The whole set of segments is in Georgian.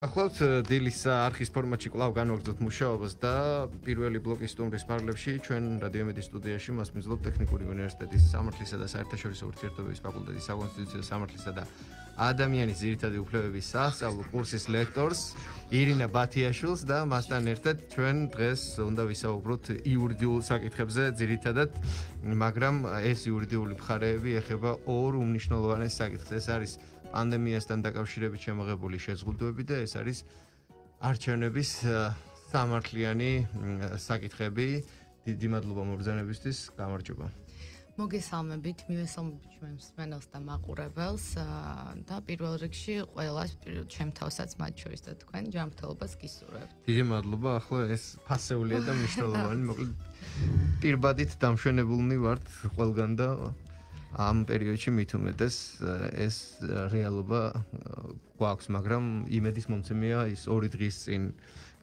ახლავთ დილის არხის ფორმატში კვლავ განვაგრძობთ მუშაობას და პირველი ბლოკის სტუმრის პარლებში ჩვენ რადიომედის სტუდიაში მას მისვლობ ტექნიკური უნივერსიტეტის სამართლისა და საერთაშორისო ურთიერთობების ფაკულტეტის საკონსტიტუციო სამართლისა და ადამიანის ძირითადი უფლებების სასწავლო კურსის ლექტორს ირინა ბათიაშვილს და მასთან ერთად ჩვენ დღეს უნდა ვისაუბროთ იურიდიულ საკითხებზე ძირითადად, მაგრამ ეს იურიდიული მხარეები ეხება ორ უმნიშვნელოვანეს საკითხს. ეს არის პანდემიასთან დაკავშირებით შემოღებული შეზღუდვები და ეს არის არჩევნების სამართლიანი საკითხები. დიდი მადლობა მობრძანებისთვის, გამარჯობა. მოგესალმებით, მივესალმებით ჩვენ მსმენელს და მაყურებელს და პირველ რიგში ყველას ჩემ თავსაც მათ შორის და თქვენ ჯანმრთელობას გისურვებთ. დიდი მადლობა. ახლა ეს ფასეულია და მნიშვნელოვანი, მოკლედ პირბადით დამშვენებულნი ვართ ყველგან და ამ პერიოდში მით უმეტეს ეს რეალობა გვაქვს, მაგრამ იმედის მომცემია ის 2 დღის წინ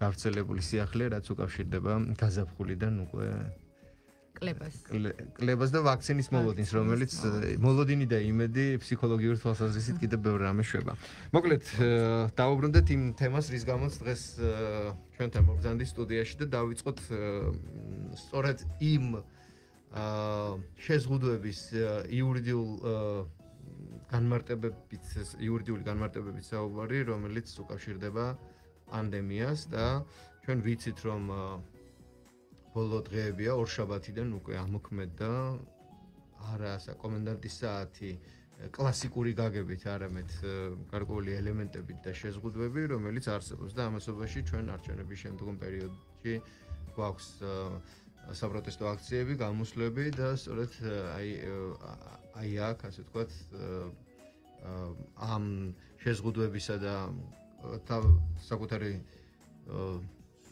გავრცელებული სიახლე, რაც უკავშირდება გაზაფხულიდან უკვე კლებას და ვაქცინის მოლოდინს, რომელიც მოლოდინი და იმედი ფსიქოლოგიური თვალსაზრისით კიდევ ბევრ რამეს შვება. მოკლედ, დავუბრუნდეთ იმ თემას, რის გამოც დღეს ჩვენთან მობრძანდი სტუდიაში და დავიწყოთ სწორედ იმ შეზღუდვების იურიდიული განმარტებებით საუბარი, რომელიც უკავშირდება პანდემიას და ჩვენ ვიცით, რომ ბოლო დღეებია ორშაბათიდან უკვე ამოქმედდა არა საკომენდანტის საათი კლასიკური გაგებით, არამედ გარკვეული ელემენტებით და შეზღუდვები, რომელიც არსებობს და ამასობაში ჩვენ არჩევნების შემდგომ პერიოდში გვაქვს საპროტესტო აქციები, გამოსვლები და სწორედ აი აქ, ასე ვთქვათ, ამ შეზღუდვებისა და საკუთარი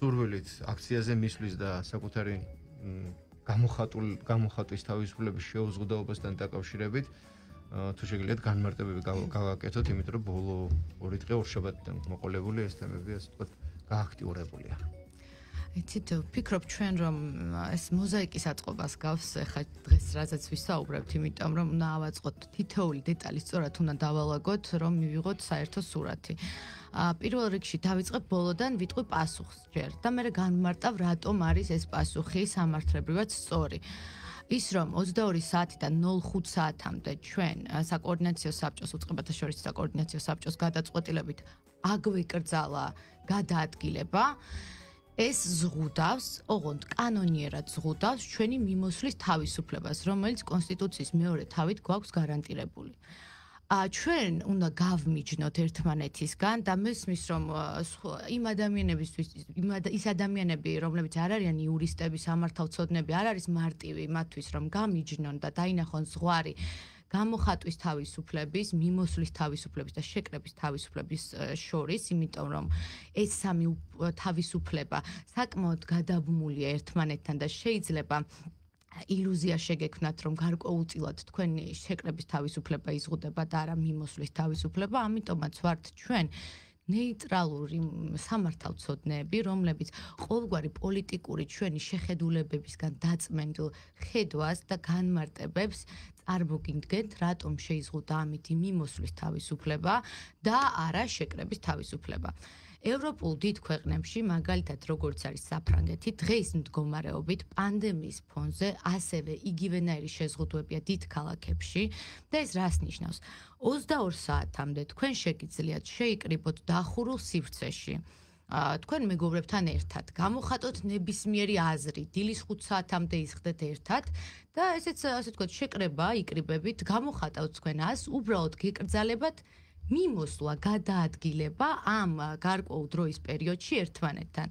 სურვილით აქციაზე მისვლის და საკუთარი გამოხატვის თავისუფლების შეუზღუდაობასთან დაკავშირებით თუ შეგიძლიათ განმარტებები გავაკეთოთ, იმიტომ რომ ბოლო 2 დღე ორშაბათიდან მოყოლებული ეს თემები, ასე ვთქვათ, გააქტიურებულია. იცით, ვფიქრობ ჩვენ რომ ეს მოზაიკის აწყობას გავს ხა დღეს რაზეც ვისაუბრებთ, იმიტომ რომ უნდა ავაწყოთ თითოეული დეტალი სწორად უნდა დავალაგოთ, რომ მივიღოთ საერთო სურათი. პირველ რიგში დავიწყებ ბოლოდან, ვიტყვი პასუხს ჯერ და მე განმარტავ, რატომ არის ეს პასუხი სამართლებრივად სწორი. ის რომ 22 საათიდან 05 საათამდე ჩვენ საკოორდინაციო საბჭოს, უწყებათა შორის საკოორდინაციო საბჭოს გადაწყვეტილებით აგვიკრძალა გადაადგილება, ეს ზღუდავს, ოღონდ კანონიერად ზღუდავს ჩვენი მიმოსვლის თავისუფლებას, რომელიც კონსტიტუციის მეორე თავით გვაქვს გარანტირებული. ჩვენ უნდა გავმიჯნოთ ერთმანეთისგან და მესმის რომ იმ ადამიანებისთვის, ის ადამიანები, რომლებიც არ არიან იურისტები, სამართალცოდნები, არ არის მარტივი მათთვის, რომ გამიჯნონ და დაინახონ ზღვარი გამოხატვის თავისუფლების, მიმოსვლის თავისუფლების და შეკრების თავისუფლების შორის, იმიტომ რომ ეს სამი თავისუფლება საკმაოდ გადაბმულია ერთმანეთთან და შეიძლება ილუზია შეგექმნათ, რომ გარკვეულწილად თქვენი შეკრების თავისუფლება იზღუდება და არა მიმოსვლის თავისუფლება, ამიტომაც ვართ ჩვენ ნეიტრალური სამართალცოდნეები, რომლებიც ყოველგვარი პოლიტიკური ჩვენი შეხედულებებისგან დაწმენდილ ხედვას და განმარტებებს წარმოგიდგენთ, რატომ შეიზღუდა ამითი მიმოსვლის თავისუფლება და არა შეკრების თავისუფლება. ევროპულ დიდ ქვეყნებში, მაგალითად როგორც არის საფრანგეთი, დღეს მდგომარეობით პანდემიის ფონზე ასევე იგივენაირი შეზღუდვებია დიდ ქალაქებში და ეს რას ნიშნავს? 22 საათამდე თქვენ შეგიძლიათ შეიკრიბოთ დახურულ სივრცეში. თქვენ მეგობრებთან ერთად გამოხატოთ ნებისმიერი აზრი, დილის 5 საათამდე ისხდეთ ერთად და ესეც ასე ვთქვათ, შეკრება, იკრიბებით, გამოხატავთ თქვენ აზრს, უბრალოდ გეკრძალებათ მიმოსვლა, გადაადგილება ამ გარკვეულ დროის პერიოდში ერთმანეთთან.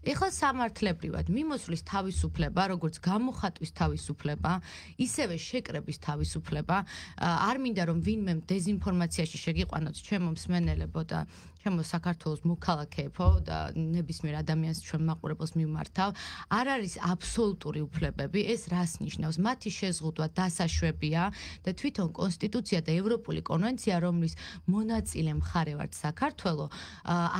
ეხლა სამართლებრივად მიმოსვლის თავისუფლება, როგორც გამოხატვის თავისუფლება, ისევე შეკრების თავისუფლება, არ მინდა რომ ვინმე დეზინფორმაციაში შეგიყვანოთ ჩემო მსმენელებო და ჩემო საქართველოს მოქალაქეებო და ნებისმიერ ადამიანს ჩვენ მაყურებელს მიმართავ, არ არის აბსოლუტური უფლებები, ეს რას ნიშნავს? მათი შეზღუდვა დასაშვებია და თვითონ კონსტიტუცია და ევროპული კონვენცია, რომლის მონაწილე მხარე ვართ საქართველო,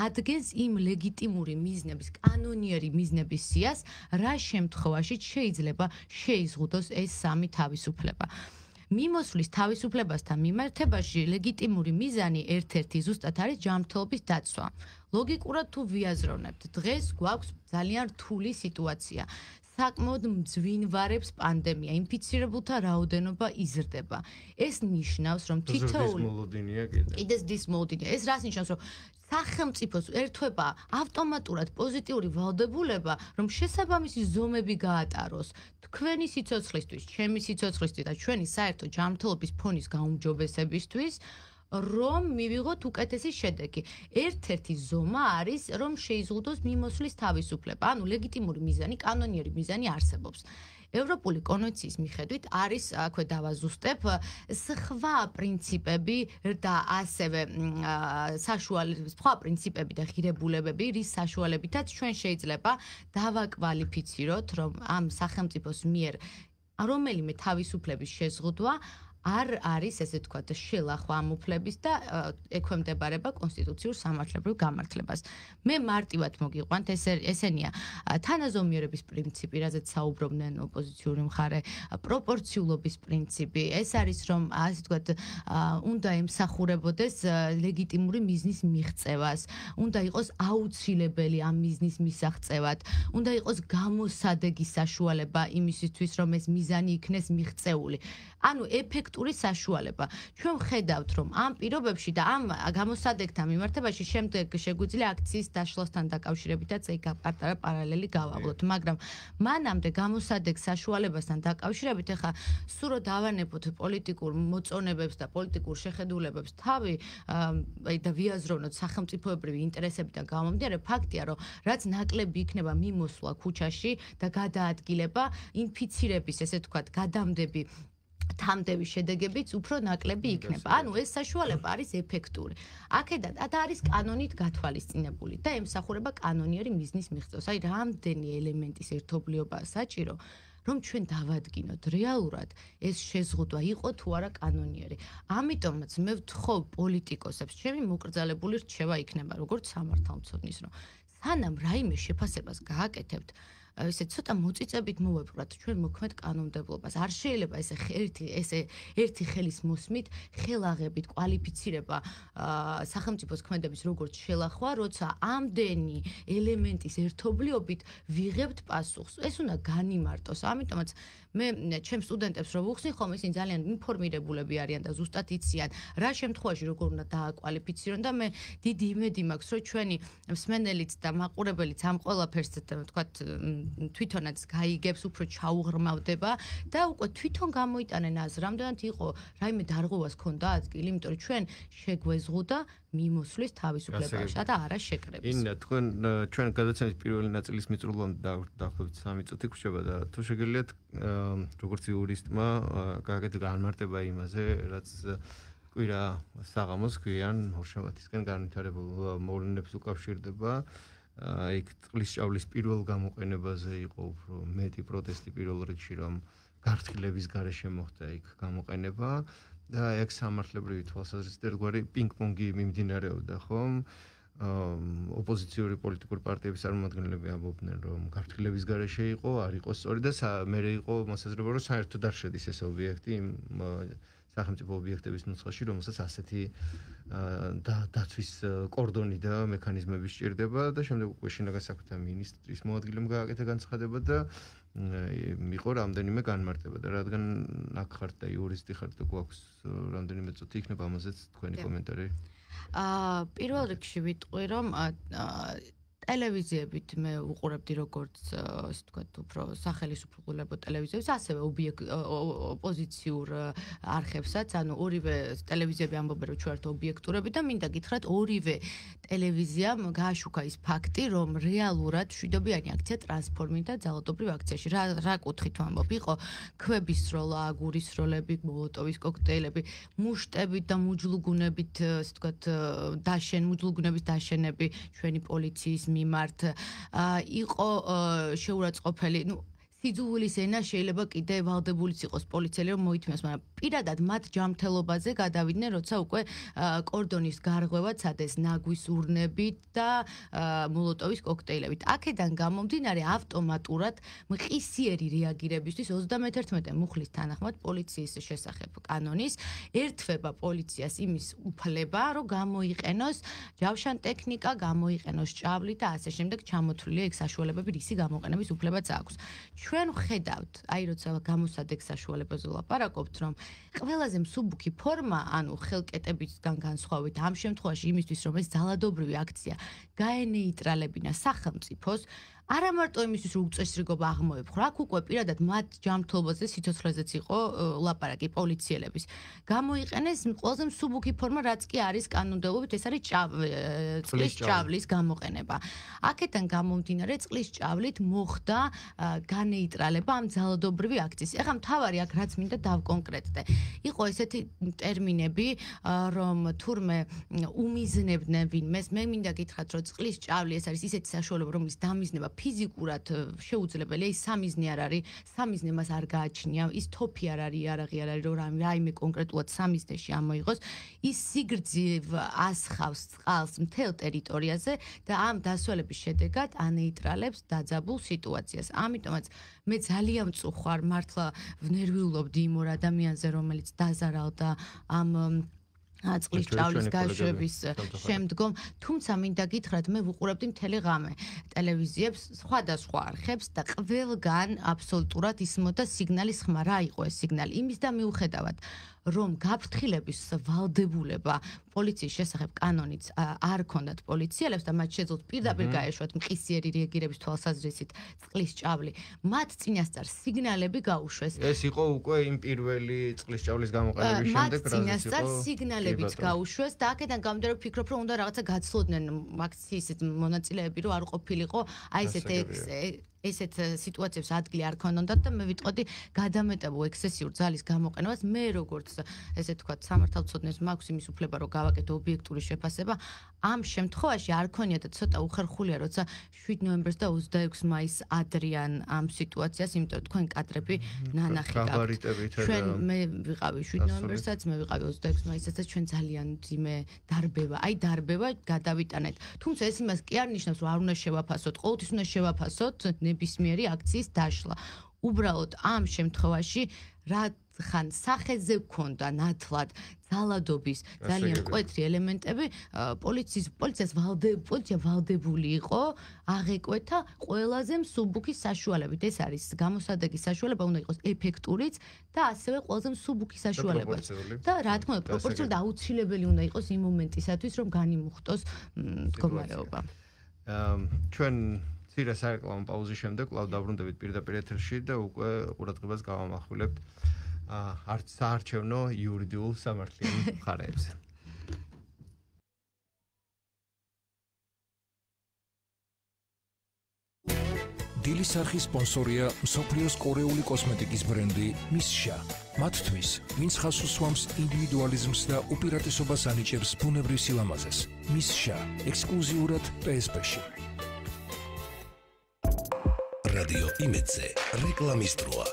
ადგენს იმ ლეგიტიმური მიზნების, კანონიერი მიზნების სიას, რა შემთხვევაშიც შეიძლება შეიზღუდოს ეს სამი თავისუფლება. მიმოსვლის თავისუფლებასთან მიმართებაში ლეგიტიმური მიზანი ერთ-ერთი ზუსტად არის ჯანმრთელობის დაცვა. ლოგიკურად თუ ვიაზროვნებთ, დღეს გვაქვს ძალიან რთული სიტუაცია. საკმაოდ მძვინვარებს პანდემია, ინფიცირებულთა რაოდენობა იზრდება. ეს ნიშნავს, რომ თითოეული კიდეს დის მოლოდინია. ეს რას ნიშნავს, რომ სახელმწიფოს ერთვება ავტომატურად პოზიტიური ვალდებულება, რომ შესაბამისი ზომები გაატაროს თქვენი სიცოცხლისთვის, ჩემი სიცოცხლისთვის და ჩვენი საერთო ჯანმრთელობის ფონის გაუმჯობესებისთვის, რომ მივიღოთ უკეთესი შედეგი. ერთ-ერთი ზომა არის, რომ შეიზღუდოს მიმოსვლის თავისუფლება. ანუ ლეგიტიმური მიზანი, კანონიერი მიზანი არსებობს. ევროპული კონვენციის მიხედვით არის, აქვე დავაზუსტებ, სხვა პრინციპები და ასევე სხვა პრინციპები და ღირებულებები, რის საშუალებითაც ჩვენ შეიძლება დავაკვალიფიციროთ, რომ ამ სახელმწიფოს მიერ რომელიმე თავისუფლების შეზღუდვა არ არის, ესე ვთქვათ, შელახვა ამ უფლების და ექვემდებარება კონსტიტუციურ სამართლებრივ გამართლებას. მე მარტივად მოგიყვანთ, ესენია თანაზომიერების პრინციპი, რაზეც საუბრობდნენ ოპოზიციური მხარე, პროპორციულობის პრინციპი. ეს არის, რომ ასე ვთქვათ, უნდა ემსახურებოდეს ლეგიტიმური მიზნის მიღწევას, უნდა იყოს აუცილებელი ამ მიზნის მისაღწევად, უნდა იყოს გამოსადეგი საშუალება იმისათვის, რომ ეს მიზანი იქნეს მიღწეული. ანუ ეფექტური საშუალება. ჩვენ ვხედავთ, რომ ამ პირობებში და ამ გამოსადეგთან მიმართებაში შემდეგ შეგვიძლია აქციის დაშლასთან დაკავშირებითაც პარტარა პარალელი გავავლოთ, მაგრამ მანამდე გამოსადეგ საშუალებასთან დაკავშირებით ახლა სულ რომ დავანებოთ პოლიტიკურ მოწონებებს და პოლიტიკურ შეხედულებებს თავი და ვიაზროვნოთ სახელმწიფოებრივი ინტერესებიდან გამომდინარე, ფაქტია, რომ რაც ნაკლები იქნება მიმოსვლა ქუჩაში და გადაადგილება ინფიცირების, ესე ვთქვათ, გადამდები თამდები შედეგებიც უფრო ნაკლები იქნება. ანუ ეს საშუალება არის ეფექტური. აქედან და არის კანონით გათვალისწინებული და ემსახურება კანონიერი მიზნის მიღწევას. აი რამდენი ელემენტის ერთობლიობაა საჭირო, რომ ჩვენ დავადგინოთ რეალურად ეს შეზღუდვა იყო თუ არა კანონიერი. ამიტომაც მე ვთხოვ პოლიტიკოსებს, ჩემი მოკრძალებული რჩევა იქნება, როგორც სამართალმცოდნის, რომ სანამ რაიმე შეფასებას გააკეთებთ, ესე ცოტა მოწიწებით მოვეპყრათ ჩვენ მოქმედ კანონმდებლობას. არ შეიძლება ერთი ხელის მოსმით ხელაღებით კვალიფიცირება სახელმწიფოს ქმედების როგორც შელახვა, როცა ამდენი ელემენტის ერთობლიობით ვიღებთ პასუხს. ეს უნდა განიმარტოს. ამიტომაც მე ჩემ სტუდენტებს რო ვუხსნი ხოლმე, ისინი ძალიან ინფორმირებულები არიან და ზუსტად იციან რა შემთხვევაში როგორ უნდა დააკვალიფიცირონ და მე დიდი იმედი მაქვს, რომ ჩვენი მსმენელიც და მაყურებელიც ამ ყველაფერს თქვათ თვითონაც გაიგებს, უფრო ჩაუღრმავდება და უკვე თვითონ გამოიტანენ აზრ, რამდენად იყო რაიმე დარღვევას ქონდა ადგილი, იმიტომ რომ ჩვენ შეგვეზღუდა მიმოსვლის თავისუფლებაში და არა შეკრების. ინა, ჩვენ გადაცემის პირველი ნაწილის მიწურულამდე დაახლოებით 3 წუთი გვჭირდება და თუ შეგიძლიათ როგორც იურისტმა გააკეთეთ განმარტება იმაზე, რაც კვირა საღამოს გვიან ორშაბათისკენ განვითარებულ მოვლენებს უკავშირდება. იქ წყლის ჭავლის პირველ გამოყენებაზე იყო უფრო მეტი პროტესტი პირველ რიგში, რომ გართილების გარეშე მოხდა იქ გამოყენება და ეგ სამართლებრივი თვალსაზრისით ერთგვარი პინგ-პონგი მიმდინარეობდა, ხომ? ოპოზიციური პოლიტიკური პარტიების წარმომადგენლები ამბობდნენ, რომ გართილების გარეშე იყო, არ იყო სწორი და მე იყო მოსაზრება, რომ საერთოდ არ შედის ეს ობიექტი იმ სახელმწიფო ობიექტების ნუსხაში, რომელსაც ასეთი დაცვის კორდონი და მექანიზმები სჭირდება და შემდეგ უკვე შინაგან საქმეთა მინისტრის მოადგილემ გააკეთა განცხადება და იყო რამდენიმე განმარტება და რადგან აქ ხართ და იურისტი ხართ და გვაქვს რამდენიმე წუთი იქნება ამაზეც თქვენი კომენტარი. პირველ რიგში ვიტყვი, რომ ტელევიზიებით მე უყურებდი როგორც ასე ვთქვათ უფრო სახელისუფლებო ტელევიზიებს, ასევე ოპოზიციურ არხებსაც, ანუ ორივე ტელევიზიები ამბობენ, რომ ჩვენ ვართ ობიექტურები და მინდა გითხრათ, ორივე ტელევიზიამ გააშუქა ის ფაქტი, რომ რეალურად მშვიდობიანი აქცია ტრანსფორმი და ძალადობრივ აქციაში რა კუთხით ვამბობ, იყო ქვების სროლა, აგურის სროლები, მოლოტოვის კოქტეილები, მუშტებით და მუჯლუგუნებით, ასე ვთქვათ, მუჯლუგუნების დაშენები ჩვენი პოლიციის მიმართ იყო შეურაცხყოფელი, სიძულვილის ენა შეიძლება კიდე ვალდებულიც იყოს პოლიციელი რომ მოითმოს, მაგრამ პირადად მათ ჯანმრთელობაზე გადავიდნენ, როცა უკვე კორდონის გარღვევა ცადეს ნაგვის ურნებით და მოლოტოვის კოქტეილებით. აქედან გამომდინარე ავტომატურად მყისიერი რეაგირებისთვის 31 მუხლის თანახმად პოლიციის შესახებ კანონის ერთვება პოლიციას იმის უფლება, რომ გამოიყენოს ჯავშან ტექნიკა, გამოიყენოს ჭავლი და ასე შემდეგ ჩამოთვლილია იქ საშუალებები, რისი გამოყენების უფლებაც აქვს. ჩვენ ვხედავთ, აი როცა გამოსადეგ საშუალებაზე ვლაპარაკობთ, რომ ყველაზე მსუბუქი ფორმა, ანუ ხელკეტებისგან განსხვავებით, ამ შემთხვევაში იმისთვის, რომ ეს ძალადობრივი აქცია გაენეიტრალებინა სახელმწიფოს, არა მარტო იმისთვის, რომ უწესრიგობა აღმოეფხვრა, აქ უკვე პირადად მათ ჯანმრთელობაზე სიცოცხლეზეც იყო ლაპარაკი პოლიციელების. გამოიყენეს ყველაზე მსუბუქი ფორმა, რაც კი არის კანონმდებლობით, ეს არის წყლის ჭავლის გამოყენება. აქედან გამომდინარე, წყლის ჭავლით მოხდა განეიტრალება ამ ძალადობრივი აქციის. ეხლა მთავარი აქ რაც მინდა დავკონკრეტდე. იყო ესეთი ტერმინები, რომ თურმე უმიზნებდნენ ვინმეს, მე მინდა გითხრათ, რომ წყლის ჭავლი ეს არის ისეთი საშუალება, რომლის დამიზნება ფიზიკურად შეუძლებელია, ის სამიზნე არ არის, სამიზნე მას არ გააჩნია, ის თოფი არ არის, იარაღი არ არის, რომ რაიმე კონკრეტულად სამიზნეში ამოიღოს, ის სიგრძივ ასხავს წყალს მთელ ტერიტორიაზე და ამ დასვალების შედეგად ანეიტრალებს დაძაბულ სიტუაციას. ამიტომაც მე ძალიან მწუხვარ, მართლა ვნერვიულობდი იმ ორ ადამიანზე, რომელიც დაზარალდა ამ წყლის ჭავლის გაშვების შემდგომ, თუმცა მინდა გითხრათ, მე ვუყურებდი მთელი ღამე ტელევიზიებს, სხვადასხვა არხებს და ყველგან აბსოლუტურად ისმოდა სიგნალის ხმა, რა იყო ეს სიგნალი? იმის და მიუხედავად, რომ გაფრთხილების ვალდებულება პოლიციის შესახებ კანონიც არ ქონდათ პოლიციელებს და მათ შეძლოთ პირდაპირ გაეშვათ მყისიერი რეაგირების თვალსაზრისით წყლის ჭავლი, მათ წინასწარ სიგნალები გაუშვეს. ეს იყო უკვე იმ პირველი წყლის ჭავლის გამოყენების შემდეგ, რაც წინასწარ სიგნალებიც გაუშვეს და აქედან გამომდინარე ვფიქრობ, რომ უნდა რაღაცა გაცლოდნენ აქციის მონაწილეები, რომ არ ყოფილიყო აი ესეთ სიტუაციებს ადგილი არ ქონდათ და მე ვიტყოდი გადამეტებულ ექსცესიურ ძალის გამოყენებას. მე როგორც ესე თქვათ სამართალმცოდნეს მაქვს იმის უფლება, რომ გავაკეთო ობიექტური შეფასება. ამ შემთხვევაში არ ქონია და ცოტა უხერხულია, როცა 7 ნოემბერს და 26 მაისს ადრიან ამ სიტუაციას, იმიტომ რომ თქვენ კადრები ნანახი გაქვთ. ჩვენ მე ვიყავი 7 ნოემბერსაც, მე ვიყავი 26 მაისსაც და ჩვენ ძალიან ძიმე დარბევა, დარბევა გადავიტანეთ. თუმცა ეს იმას კი არ ნიშნავს, რომ არ უნდა შევაფასოთ, ყოველთვის უნდა შევაფასოთ ნებისმიერი აქციის დაშლა. უბრალოდ ამ შემთხვევაში რადგან სახეზე გქონდა ნათლად ძალადობის ძალიან მკვეთრი ელემენტები, პოლიცია ვალდებული იყო აღეკვეთა ყველაზე მსუბუქი საშუალებით. ეს არის გამოსადეგი საშუალება, უნდა იყოს ეფექტურიც და ასევე ყველაზე მსუბუქი საშუალება. და რა თქმა უნდა, პროპორციულად აუცილებელი უნდა იყოს იმ მომენტისათვის, რომ განიმუხტოს მდგომარეობა. ჩვენ ცირე სარეკლამო პაუზის შემდეგ კვლავ დაბრუნდებით პირდაპირ ეთერში და უკვე ყურადღებას გავამახვილებთ საარჩევნო იურიდიულ სამართლიან მხარეებზე. დილის არხის სპონსორია მსოფლიოს კორეული კოსმეტიკის ბრენდი მისშა. მათთვის, ვინც ხაზს უსვამს ინდივიდუალიზმს და უპირატესობას ანიჭებს ბუნებრივ სილამაზეს. მისშა ექსკლუზიურად PSP-ში. რადიო იმედზე რეკლამის დროა.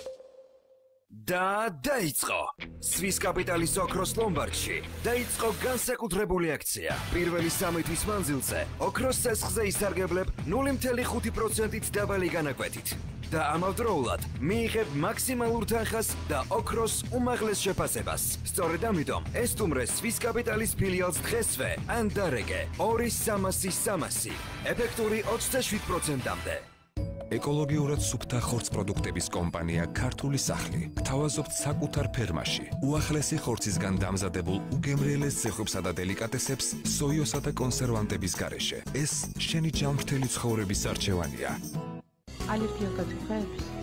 და დაიწყო სვის კაპიტალის ოქროს ლომბარდში დაიწყო განსაკუთრებული აქცია. პირველი 3 თვის მანძილზე ოქროს ცეცხლზე ისარგებლებ 0.5%-ით დაბალი განაკვეთით და ამავდროულად მიიღებ მაქსიმალურ თანხას და ოქროს უმაღლეს შეფასებას. სწორედ ამიტომ ესტუმრე სვის კაპიტალის ფილიალს დღესვე ან დარეგე 2-300 ეფექტური 27%-მდე. ეკოლოგიურად სუფთა ხორცპროდუქტების კომპანია ქართული სახლი გთავაზობთ საკუთარ ფერმაში უახლესი ხორცისგან დამზადებულ უგემრიელეს ზეხვებსა და დელიკატესებს სოიოსა და კონსერვანტების გარეშე. ეს შენი ჯანმრთელი ცხოვრების არჩევანია. ალერგია გაწუხებს?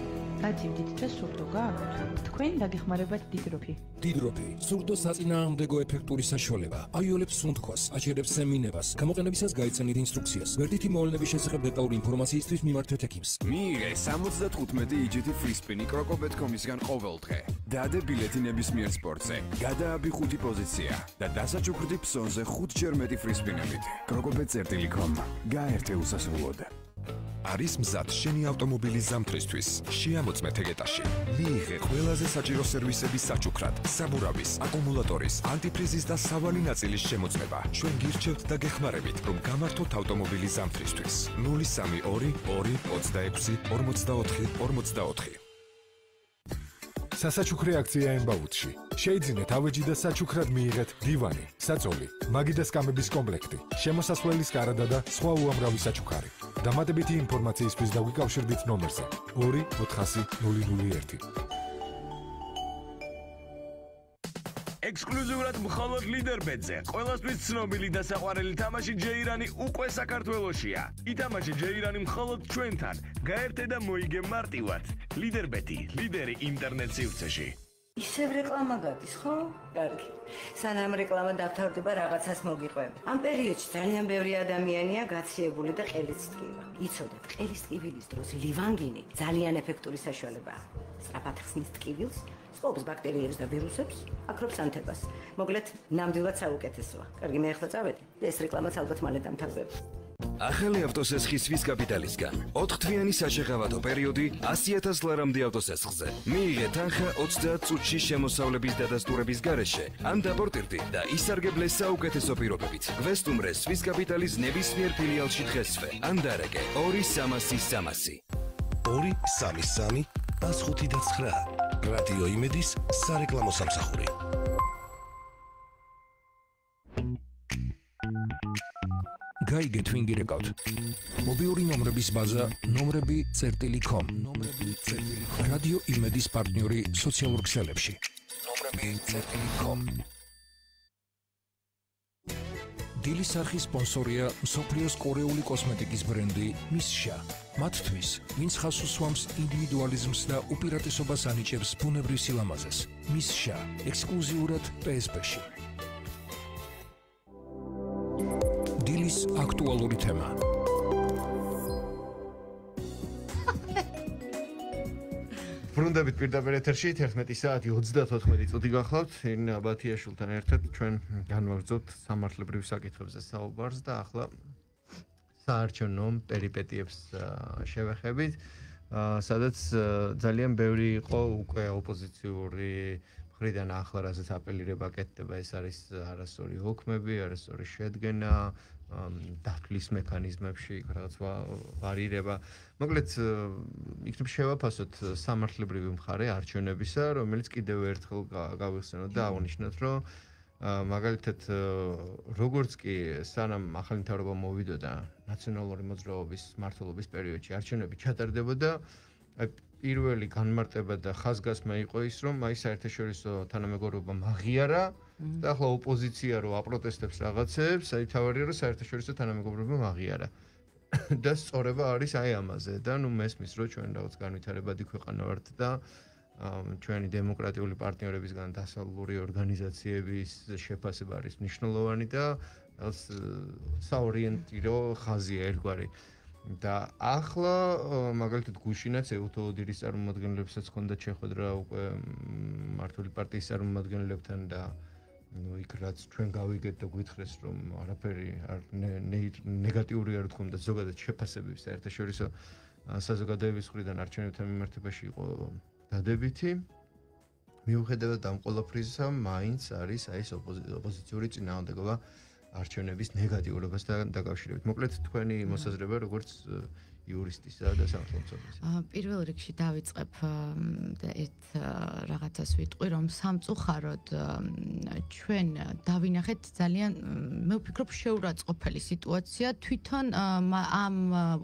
დადივდით და სურდო გააქვთ? თქვენ დაგეხმარებათ დიდროფი. დიდროფი, სურდო საწინააღმდეგო ეფექტური საშუალება, აიოლებს სუნთქვას, აჩერებს სემინებას, გამოყენებისას გაიცანით ინსტრუქციას. გვერდითი მოვლენების შესახებ დეტალური ინფორმაციისთვის მიმართეთ ექიმს. მიიღე 75 EGT free spin-ი crocobet.com-ისგან ყოველდღე. დადე ბილეთი ნებისმიერ სპორტზე. გადააბი 5 პოზიცია და დასაჩუქრდი ფსონზე 5 ჯერ მეტი free spin-ებით. crocobet.com. გაერთე უსასრულოდ. არის მზად შენი ავტომობილის ზამთრისთვის. შეამოწმე თეგეტაში. მიიღე ყველაზე საჭირო სერვისების საჩუქრად, საბურავის, აკუმულატორის, ანტიფრიზის და სავალი ნაწილის შემოწმება. ჩვენ გირჩევთ და გეხმარებით, რომ გამართოთ ავტომობილის ზამთრისთვის. 032 2 26 44 44. სასაჩუქრე აქცია ემბაუთში. შეიძინეთ ავეჯი და საჩუქრად მიიღეთ დივანი, საწოლი, მაგიდა სკამების კომპლექტი, შემოსასვლელის კარადა და სხვა უამრავი საჩუქარი. დამატებითი ინფორმაციისთვის დაგვიკავშირდით ნომერზე 2-400-001. ექსკლუზიურად მხოლოდ ლიდერბეტზე ყველასთვის ცნობილი და საყვარელი თამაში ჯეირანი უკვე საქართველოშია. ითამაშე ჯეირანი მხოლოდ ჩვენთან. გაერთე და მოიგე მარტივად. ლიდერბეტი, ლიდერი ინტერნეტ სივრცეში. ისევ რეკლამა გადის, ხო? კარგი. სანამ რეკლამა დავთავრდება, რაღაცას მოგიყვები. ამ პერიოდში ძალიან ბევრი ადამიანია გაციებული და ყელიც ტკივა. იცოდეთ, ყელის ტკივილის დროს ლივანგინი ძალიან ეფექტური საშუალებაა. სწრაფად ხსნის ტკივილს, სპობს ბაქტერიებს და ვირუსებს, აკრობს ანთებას. მოკლედ, ნამდვილად საუკეთესოა. კარგი, მე ახლა წავედი. ეს რეკლამაც ალბათ მალე დამთავრდება. ახალი ავტოსესხის ვისკაპიტალისგან 4 თვიანი საშეღავათო პერიოდი 100,000 ლარამდე ავტოსესხზე. მიიღე თანხა 30 წუთში შემოსავლების დადასტურების გარეშე. ან დაპორტირდი და ისარგებლე საუკეთესო პირობებით. გვესტუმრეს ვისკაპიტალის ნებისმიერ ფილიალში დღესვე. ან დარეკე 2-300-300. 2-3-3 5-9. რადიო იმედის სარეკლამო სამსახური. გაიგე Twingi Record. მობილური ნომრების ბაზა nomrebi.com. რადიო იმედის პარტნიორი სოციალურ ქსელებში. nomrebi.com. დილის არხის სპონსორია მსოფლიოს კორეული კოსმეტიკის ბრენდი Missha. მათთვის, ვინც ხაზს უსვამს ინდივიდუალიზმს და უპირატესობას ანიჭებს ბუნებრივ სილამაზეს. Missha ექსკლუზიურად PSP-ში. დილის აქტუალური თემა. ბრუნდებით პირდაპირ ეთერში 11 საათი 34 წუთი გახლავთ. ირინა ბათიაშვილთან ერთად ჩვენ განვაგრძობთ სამართლებრივ საკითხებზე საუბარს და ახლა საარჩევნო პერიპეტიებს შევეხებით, სადაც ძალიან ბევრი იყო უკვე ოპოზიციური მხრიდან ახლა რასაც აპელირება კეთდება, ეს არის არასწორი ჰოქმები, არასწორი შედგენა, დათვლის მექანიზმებში რაღაც ვარირება. მოკლედ, იქნებ შევაფასოთ სამართლებრივი მხარე არჩევნებისა, რომელიც კიდევ ერთხელ გავიხსენოთ და აღნიშნოთ, რომ მაგალითად როგორც კი სანამ ახალი მთავრობა მოვიდოდა ნაციონალური მოძრაობის მმართველობის პერიოდში არჩევნები ჩატარდებოდა, პირველი განმარტება და ხაზგასმა იყო ის, რომ აი საერთაშორისო თანამეგობრობა მაღიარა და ახლა ოპოზიცია რო აპროტესტებს რაღაცებს, აი თავარია რომ საერთაშორისო თანამეგობრობა მაღიარა. და სწორება არის აი ამაზე და ნუ მესმის რომ ჩვენ რაღაც განვითარებადი ქვეყანა ვართ და ჩვენი დემოკრატიული პარტნიორებისგან დასავლური ორგანიზაციების შეფასება არის მნიშვნელოვანი და რაღაც საორიენტირო ხაზია ერთგვარი. და ახლა მაგალითად გუშინაც ეუთოოდირის წარმომადგენლებსაც ჰქონდა შეხვედრა უკვე მმართველი პარტიის წარმომადგენლებთან და იქ რაც ჩვენ გავიგეთ და გვითხრეს რომ არაფერი ნეგატიური არ თქონდა და ზოგადად შეფასებები საერთაშორისო საზოგადოების მხრიდან არჩევნებთან მიმართებაში იყო დადებითი. მიუხედავად ამ ყველაფრისა, მაინც არის აი ეს ოპოზიციური წინააღმდეგობა არჩევნების ნეგატიურობასთან დაკავშირებით. მოკლედ თქვენი მოსაზრება როგორც იურისტისა და სამართალმცოდნეса. პირველ რიგში დავიწყებ ერთ რაღაცას ვიტყვი, რომ სამწუხაროდ ჩვენ დავინახეთ ძალიან მე ვფიქრობ შეურაცხყოფელი სიტუაცია თვითონ ამ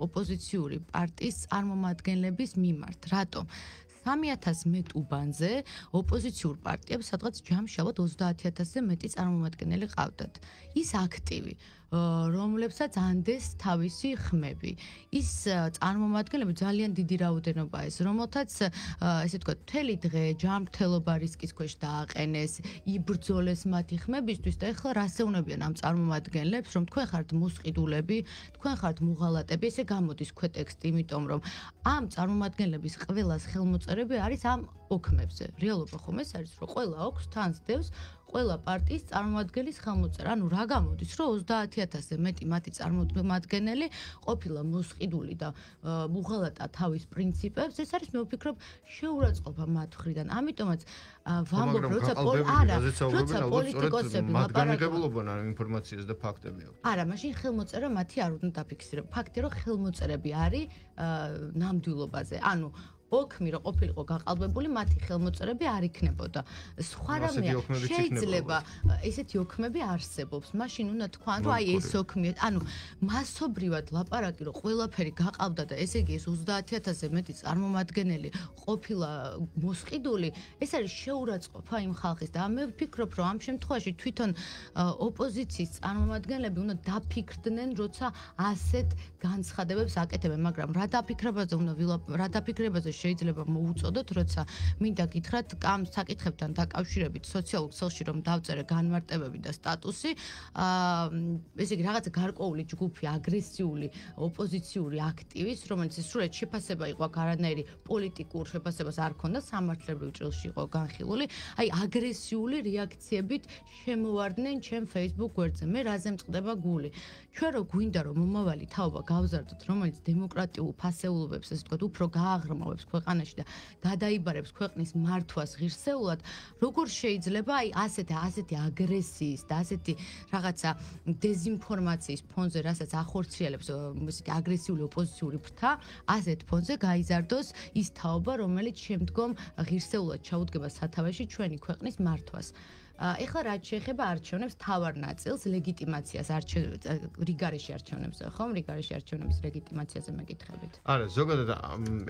ოპოზიციური პარტიის წარმომადგენლების მიმართ. რატომ? 3000 მეტ უბანზე ოპოზიციურ პარტიებს სადღაც ჯამშაბათ 30000-ზე მეტი წარმომადგენელი ყავდათ. ის აქტივი, რომლებსაც ანდეს თავისი ხმები. ის წარმომადგენლები ძალიან დიდი რაოდენობა ეს, რომელთაც ესე ვთქვათ, მთელი დღე ჯანმრთელობა რისკის ქვეშ დააყენეს, იბრძოლეს მათი ხმებისთვის და ეხლა რას ეუბნებიან ამ წარმომადგენლებს, რომ თქვენ ხართ მოსყიდულები, თქვენ ხართ მუღალატები, ესე გამოდის ქვეტექსტი, იმიტომ რომ ამ წარმომადგენლების ყველას ხელმოწერები არის ამ ოქმებზე. რეალობა ხომ ეს არის, რომ ყველა ოქს თან სდევს ყველა პარტიის წარმომადგენლის ხელმოწერა. ანუ რა გამოდის, რომ 30,000-ზე მეტი მათი წარმომადგენელი ყოფილა მოსყიდული და უღალატა თავის პრინციპებს, ეს არის მე ვფიქრობ შეურაცხყოფა მათ მხრიდან. ამიტომაც ვამბობ, როცა პოლიტიკოსები ლაპარაკობენ ამ ინფორმაციას და ფაქტები აქვს. არა, მაშინ ხელმოწერა მათი არ უნდა დაფიქსირება. ფაქტი რომ ხელმოწერები არის ნამდვილობაზე. ანუ ოქმი რო ყოფილიყო გაყალბებული, მათი ხელმოწერები არ იქნებოდა. სხვა რამეა, შეიძლება ესეთი ოქმები არსებობს. მაშინ უნდა თქვან, რომ აი ეს ოქმი, ანუ მასობრივად ლაპარაკი, რომ ყველაფერი გაყავდა და ესე იგი ეს 30,000-ზე მეტი წარმომადგენელი ყოფილა მოსყიდული, ეს არის შეურაცხყოფა იმ ხალხის და მე ვფიქრობ, რომ ამ შემთხვევაში თვითონ ოპოზიციის წარმომადგენლები უნდა დაფიქრდნენ, როცა ასეთ განცხადებებს აკეთებენ, მაგრამ რა დაფიქრებაზე შეიძლება მოუწოდოთ, როცა მინდა გითხრათ ამ საკითხებთან დაკავშირებით სოციალურ ქსელში რომ დავწერე განმარტებები და სტატუსი, ესე იგი რაღაცა გარკვეული ჯგუფი, აგრესიული ოპოზიციური აქტივის, რომელიც სრულად შეფასება იყო აქ არანაირი პოლიტიკურ შეფასებას არ ქონდა, სამართლებრივ ჭრილში იყო განხილული, აი აგრესიული რეაქციებით შემოვარდნენ ჩემ Facebook გვერდზე. მე რაზე მწყდება გული. ჩვენ რო გვინდა რომ მომავალი თაობა გავზარდოთ, რომელიც დემოკრატიულ ფასეულობებს, ესე ვთქვათ, უფრო გააღრმავებს ქვეყანაში და გადაიბარებს ქვეყნის მართვას ღირსეულად, როგორ შეიძლება აი ასეთი აგრესიის და ასეთი რაღაცა დეზინფორმაციის ფონზე, რასაც ახორციელებს ესეთი აგრესიული ოპოზიციური ფრთა, ასეთ ფონზე გაიზარდოს ის თაობა, რომელიც შემდგომ ღირსეულად ჩაუდგება სათავეში ჩვენი ქვეყნის მართვას. ეხლა რაც შეეხება არჩევნებს თავარ ნაწილს, ლეგიტიმაციას რიგარეში არჩევნებზე, ხომ? რიგარეში არჩევნების ლეგიტიმაციაზე მეკითხებით. არა, ზოგადად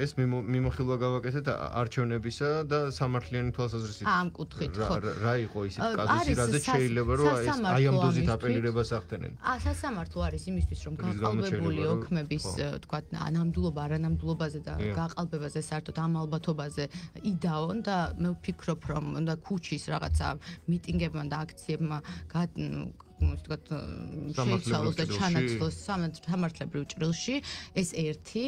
ეს მიმოხილვა გავაკეთეთ არჩევნებისა და სამართლიანი თვალსაზრისით. ამ კუთხით, ხო. რა იყო ისეთ კაზუსი, რაზეც შეიძლება რომ აი ამ დოზით აპელირებას ახდენენ? სასამართლო არის იმისთვის, რომ გაყალბებული ოქმების, თქვათ, ნამდვილობა, არანამდვილობაზე და გაყალბებაზე, საერთოდ ამ ალბათობაზე idაონ და მე ვფიქრობ, რომ და ქუჩის რაღაცა მიტინგებმა და აქციებმა ვთქვათ, შეიცვალოს და ჩანაცვლოს სამართლებრივ ჭრილში, ეს ერთი.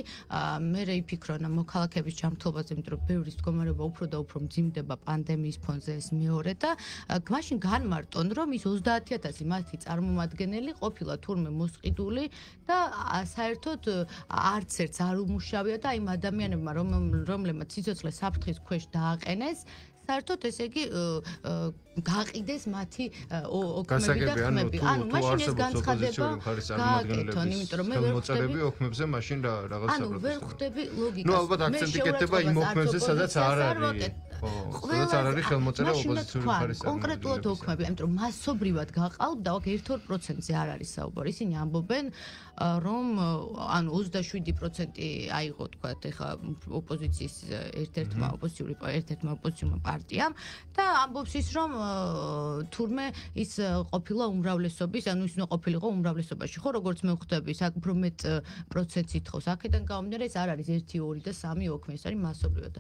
მე ვფიქრობ, რომ მოქალაქეების ჯანმრთელობაზე, იმიტომ რომ ბევრის მდგომარეობა უფრო და უფრო მძიმდება პანდემიის ფონზე, ეს მეორე და მაშინ განმარტონ, რომ ის 30,000 მათი წარმომადგენელი ყოფილა თურმე მოსყიდული და საერთოდ არც ერთს არ უმუშავია და იმ ადამიანებმა, რომლებმაც სიცოცხლე საფრთხის ქვეშ დააყენეს, საერთოდ ესე იგი გაყიდეს მათი ოქმები და ხმები. ანუ მაშინ ეს განცხადება გააკეთონ, იმიტომ რომ მე ვერ ხვდები ოქმებზე მაშინ რაღაც ანუ ვერ ხვდები ლოგიკას. ნუ ალბათ აქცენტი კეთდება იმ ოქმებზე, სადაც არ არის. სადაც არ არის ხელმოწერა ოპოზიციური ხარის. კონკრეტულად ოქმები, იმიტომ რომ მასობრივად გაყალბდა, აქ 1-2% არ არის საუბარი. ისინი ამბობენ, რომ ანუ 27% აიღო, თქვათ, ეხლა ოპოზიციის ერთ-ერთმა ოპოზიციურმა პარტიამ და ამბობს ის, რომ თურმე ის ყოფილა უმრავლესობის, ანუ ის უნდა ყოფილიყო უმრავლესობაში. ხო, როგორც მე ვხვდები, აქ უფრო მეტ პროცენტს ითხოვს. აქედან გამომდინარე, ეს არ არის 1, 2 და 3 ოქმი, ეს არის მასობრივად.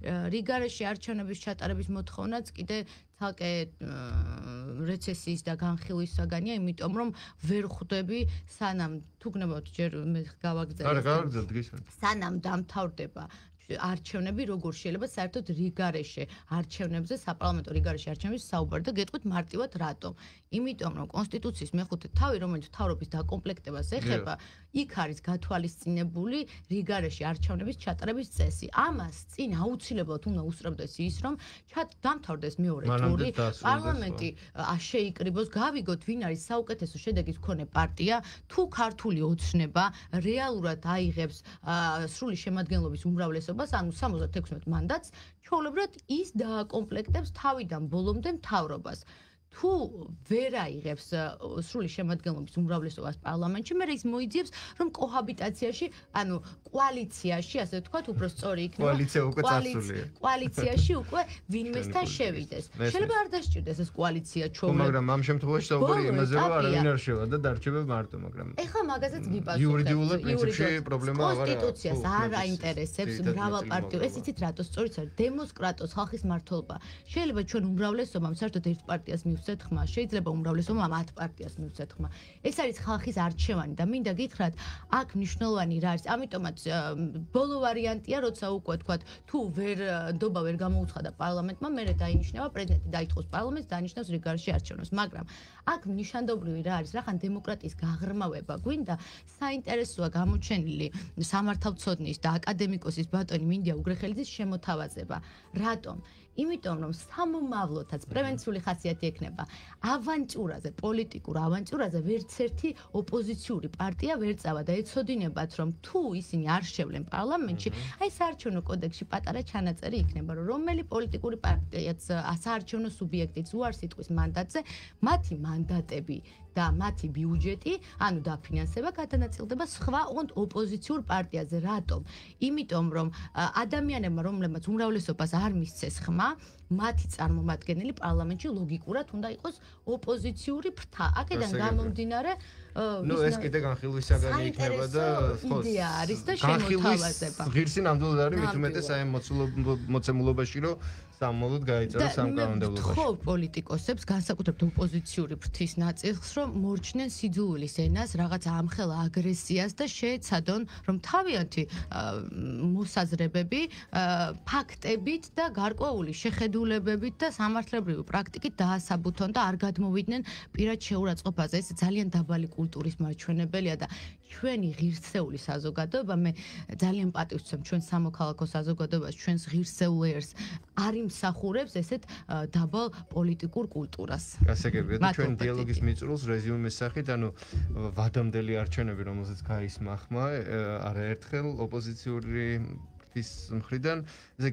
რიგარეში არჩევნების ჩატარების მოთხოვნაც კიდე თალკე რეცესიის და განხილვის საგანია, იმიტომ რომ ვერ ხვდები სანამ თუ გნებავთ ჯერ მე გავაგზავნე. არა, გავაგზავნეთ გისმენთ. სანამ დამთავრდება არჩევნები, როგორ შეიძლება საერთოდ რიგარეში არჩევნებზე, საპარლამენტო რიგარეში არჩევნების საუბარი და გეტყვით მარტივად რატომ? იმიტომ რომ კონსტიტუციის მეხუთე თავი, რომელიც მთავრობის დაკომპლექტებას ეხება, იქ არის გათვალისწინებული რიგარეში არჩევნების ჩატარების წესი. ამას წინ აუცილებლად უნდა უსწრებდეს ის, რომ დამთავრდეს მეორე ტური, პარლამენტი შეიკრიბოს, გავიგოთ, ვინ არის საუკეთესო შედეგის მქონე პარტია, თუ ქართული ოცნება რეალურად აიღებს სრული შემადგენლობის უმრავლესობას, ანუ 76 მანდატს, ჩვეულებრივად ის დააკომპლექტებს თავიდან ბოლომდე მთავრობას. თუ ვერ აიღებს სრული შემადგენლობის უმრავლესობას პარლამენტში, მე ის მოიძიებს, რომ კოჰაბიტაციაში, ანუ კოალიციაში, ასე ვთქვათ, უფრო სწორი იქნება. კოალიცია უკვე წარსულია. კოალიციაში უკვე ვინმესთან შევიდეს. შეიძლება არ დასჭირდეს ეს კოალიცია ჩვეულებრივად. მაგრამ ამ შემთხვევაში საუბარი იმაზე, რომ არავინ არ შევა და დარჩება მარტო, მაგრამ ეხლა მაგაზეც გიპასუხებ. იურიდიულად პრინციპში პრობლემა აღარ არის. კონსტიტუციას არ აინტერესებს მრავალპარტიო. ეს იცით რატო სწორიც არის? დემოკრატოს ხალხის მმართველობა. შეიძლება ჩვენ უმრავლესობამ საერთოდ ერთ პარტიას მივსვათ მივცეთ ხმა, შეიძლება უმრავლესობა 10 პარტიას მივცეთ ხმა. ეს არის ხალხის არჩევანი და მინდა გითხრათ, აქ მნიშვნელოვანი რა არის. ამიტომაც ბოლო ვარიანტია, როცა უკვე თქვათ, თუ ვერ ნდობა ვერ გამოუცხადა პარლამენტმა, მერე დაინიშნება პრეზიდენტი დაითხოვს პარლამენტს, დაინიშნავს რიგარში არჩევნებს, მაგრამ აქ ნიშანდობრივი რა არის, რახან დემოკრატიის გაღრმავება გვინდა, საინტერესოა გამოჩენილი სამართალმცოდნის და აკადემიკოსის ბატონი მინდია უგრეხელიძის შემოთავაზება. რატომ? იმიტომ რომ სამომავლოდაც პრევენციული ხასიათი ექნება. ავანტიურაზე, პოლიტიკურ ავანტიურაზე ვერც ერთი ოპოზიციური პარტია ვერ წავა და ეცოდინებათ რომ თუ ისინი არ შევლენ პარლამენტში, აი საარჩევნო კოდექსში პატარა ჩანაწერი იქნება, რომ რომელი პოლიტიკური პარტიაც საარჩევნო სუბიექტიც უარს იტყვის მანდატზე, მათი მანდატები და მათი ბიუჯეტი, ანუ დაფინანსება გადანაწილდება სხვა ოღონდ ოპოზიციურ პარტიაზე. რატომ? იმიტომ რომ ადამიანებმა, რომლებმაც უმრავლესობას არ მისცეს ხმა, მათი წარმომადგენელი პარლამენტში ლოგიკურად უნდა იყოს ოპოზიციური ფრთა. აქედან გამომდინარე, ეს კიდე განხილვისაგანი იქნება და ხო, იდეა არის და შემოთავაზება. ღირსი ნამდვილად არის, მით უმეტეს აი მოცემულობაში, რომ სამმოლოდ გაიწეროს ამ კანონმდებლობაში. ხო, პოლიტიკოსებს, განსაკუთრებით ოპოზიციური ფრთის ნაწილს, რომ მორჩნენ სიძულვილის ენას, რაღაც ამხელა აგრესიას და შეეცადონ, რომ თავიანთი მოსაზრებები, ფაქტებით და გარკვეული შეხედულებებით და სამართლებრივი პრაქტიკით დაასაბუთონ და არ გადმოვიდნენ პირად შეურაცხყოფაზე. ეს ძალიან დაბალი კულტურის მარჩვენებელია და ჩვენი ღირსეული საზოგადოება, მე ძალიან პატივს ვცემ ჩვენ სამოქალაქო საზოგადოებას, ჩვენს ღირსეულ ერს არ იმსახურებს ესეთ დაბალ პოლიტიკურ კულტურას. გასაგებია და ჩვენ დიალოგის მიწურულს რეზიუმის სახით, ანუ ვადამდელი არჩევნები, რომელზეც გაისმა ხმა, არაერთხელ ოპოზიციური ის მხრიდან ესე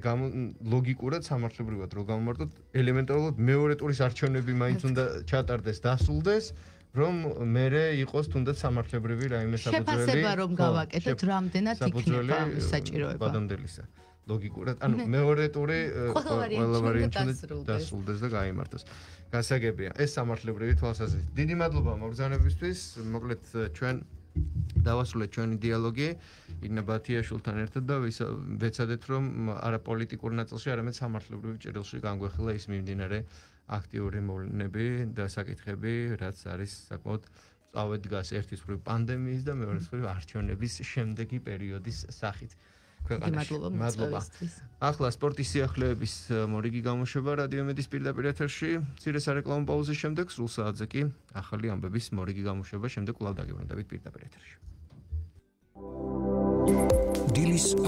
ლოგიკურად სამართლებრივად რო გამომართოთ, ელემენტარულად მეორე ტურის არჩევნები მაინც უნდა ჩატარდეს, დასრულდეს, რომ მერე იყოს თუნდაც სამართლებრივი რაიმე საფუძველი. შეფასება რომ გავაკეთოთ, რამდენად იქნება საჭიროება. ვადამდელისა. ლოგიკურად, ანუ მეორე ტური ყველა ვარიანტი დასრულდეს და გაიმართოს. გასაგებია, ეს სამართლებრივი თვალსაზრისით. დიდი მადლობა მოგზაურობისთვის. მოკლედ ჩვენ დავასრულეთ ჩვენი დიალოგი ირინა ბათიაშვილთან ერთად და ვეცადეთ რომ არა პოლიტიკურ ნაწილში, არამედ სამართლებრივ ჭრილში განგვეხილა ის მიმდინარე აქტიური მოვლენები და საკითხები, რაც არის საკმაოდ წავედ დგას ერთის მხრივ პანდემიის და მეორეს მხრივ არჩევნების შემდეგი პერიოდის სახით. მადლობა. ახლა სპორტის სიახლეების მორიგი გამოშვება რადიო იმედის პირდაპირ ეთერში. მცირე სარეკლამო პაუზის შემდეგ სრულ საათზე კი ახალი ამბების მორიგი გამოშვება, შემდეგ კვლავ დაგებრუნდებით პირდაპირ ეთერში. დილის